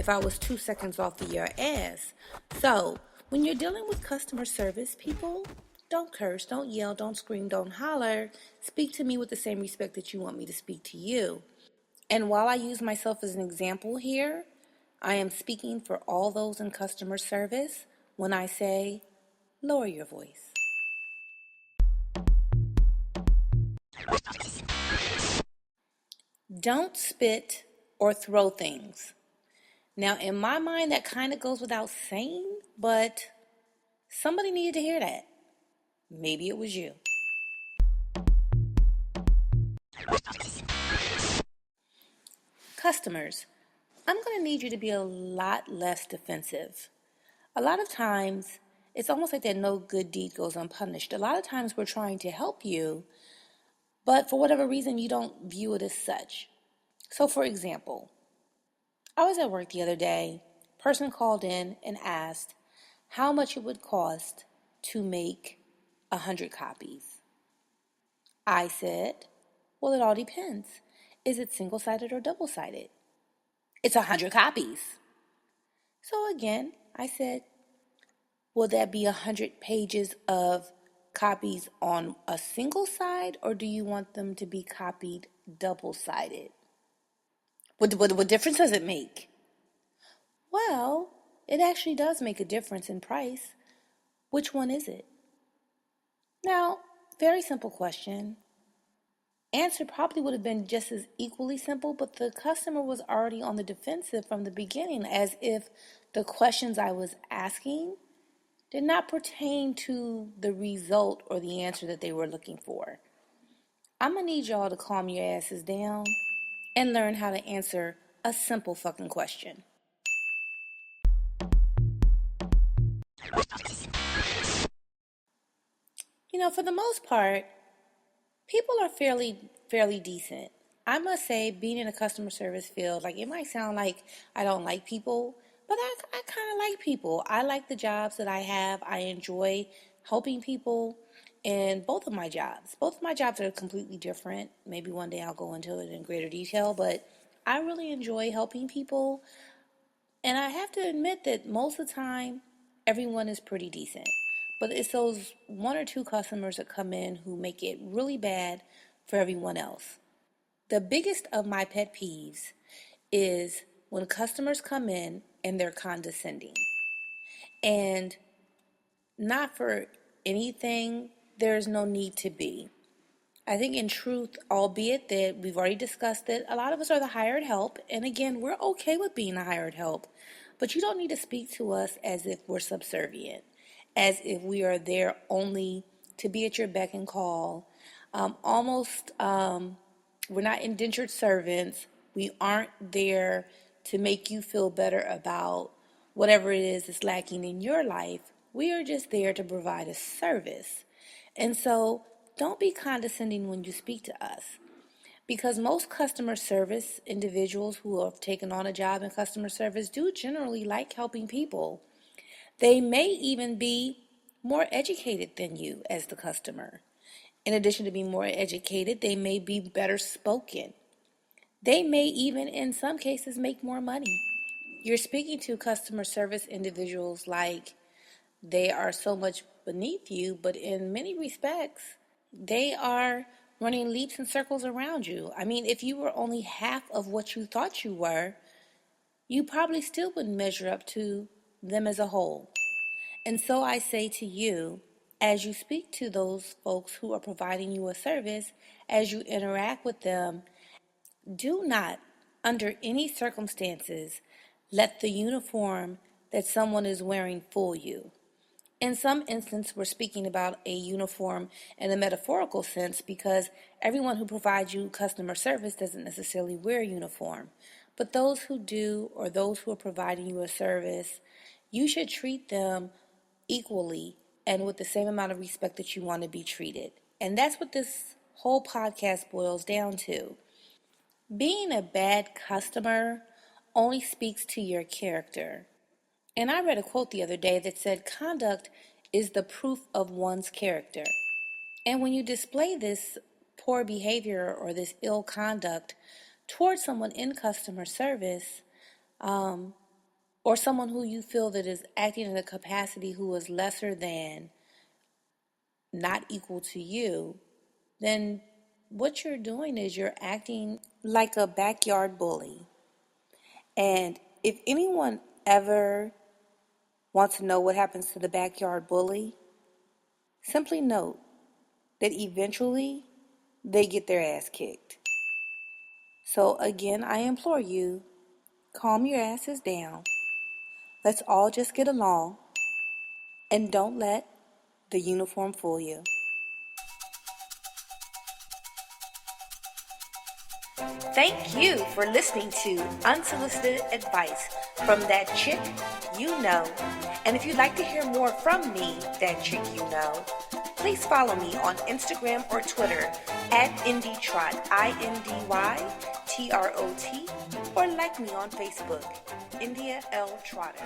if I was 2 seconds off the your ass. So, when you're dealing with customer service, people, don't curse, don't yell, don't scream, don't holler. Speak to me with the same respect that you want me to speak to you. And while I use myself as an example here, I am speaking for all those in customer service when I say, lower your voice. Don't spit or throw things. Now, in my mind, that kind of goes without saying, but somebody needed to hear that. Maybe it was you. Customers, I'm going to need you to be a lot less defensive. A lot of times, it's almost like that no good deed goes unpunished. A lot of times we're trying to help you, but for whatever reason, you don't view it as such. So, for example, I was at work the other day. Person called in and asked how much it would cost to make 100 copies. I said, well, it all depends. Is it single-sided or double-sided? It's 100 copies. So again, I said, will that be 100 pages of copies on a single side, or do you want them to be copied double-sided? What difference does it make? Well, it actually does make a difference in price. Which one is it? Now, very simple question. Answer probably would have been just as equally simple, but the customer was already on the defensive from the beginning, as if the questions I was asking did not pertain to the result or the answer that they were looking for. I'm going to need y'all to calm your asses down and learn how to answer a simple fucking question. For the most part, people are fairly decent. I must say, being in a customer service field, like, it might sound like I don't like people, but I kind of like people. I like the jobs that I have. I enjoy helping people in both of my jobs. Both of my jobs are completely different. Maybe one day I'll go into it in greater detail, but I really enjoy helping people. And I have to admit that most of the time, everyone is pretty decent. But it's those one or two customers that come in who make it really bad for everyone else. The biggest of my pet peeves is when customers come in and they're condescending. And not for anything, there's no need to be. I think in truth, albeit that we've already discussed it, a lot of us are the hired help. And again, we're okay with being a hired help. But you don't need to speak to us as if we're subservient, as if we are there only to be at your beck and call. We're not indentured servants. We aren't there to make you feel better about whatever it is that's lacking in your life. We are just there to provide a service. And so don't be condescending when you speak to us. Because most customer service individuals who have taken on a job in customer service do generally like helping people. They may even be more educated than you as the customer. In addition to being more educated, they may be better spoken. They may even, in some cases, make more money. You're speaking to customer service individuals like they are so much beneath you, but in many respects, they are running leaps and circles around you. I mean, if you were only half of what you thought you were, you probably still wouldn't measure up to them as a whole. And so I say to you, as you speak to those folks who are providing you a service, as you interact with them, do not, under any circumstances, let the uniform that someone is wearing fool you. In some instance, we're speaking about a uniform in a metaphorical sense because everyone who provides you customer service doesn't necessarily wear a uniform. But those who do, or those who are providing you a service, you should treat them equally and with the same amount of respect that you want to be treated. And that's what this whole podcast boils down to. Being a bad customer only speaks to your character. And I read a quote the other day that said, conduct is the proof of one's character. And when you display this poor behavior or this ill conduct towards someone in customer service, or someone who you feel that is acting in a capacity who is lesser than, not equal to you, then what you're doing is you're acting like a backyard bully. And if anyone ever wants to know what happens to the backyard bully, simply note that eventually they get their ass kicked. So again, I implore you, calm your asses down. Let's all just get along, and don't let the uniform fool you. Thank you for listening to Unsolicited Advice from That Chick You Know. And if you'd like to hear more from me, That Chick You Know, please follow me on Instagram or Twitter at IndieTrot, INDYTROT, or like me on Facebook, India L. Trotter.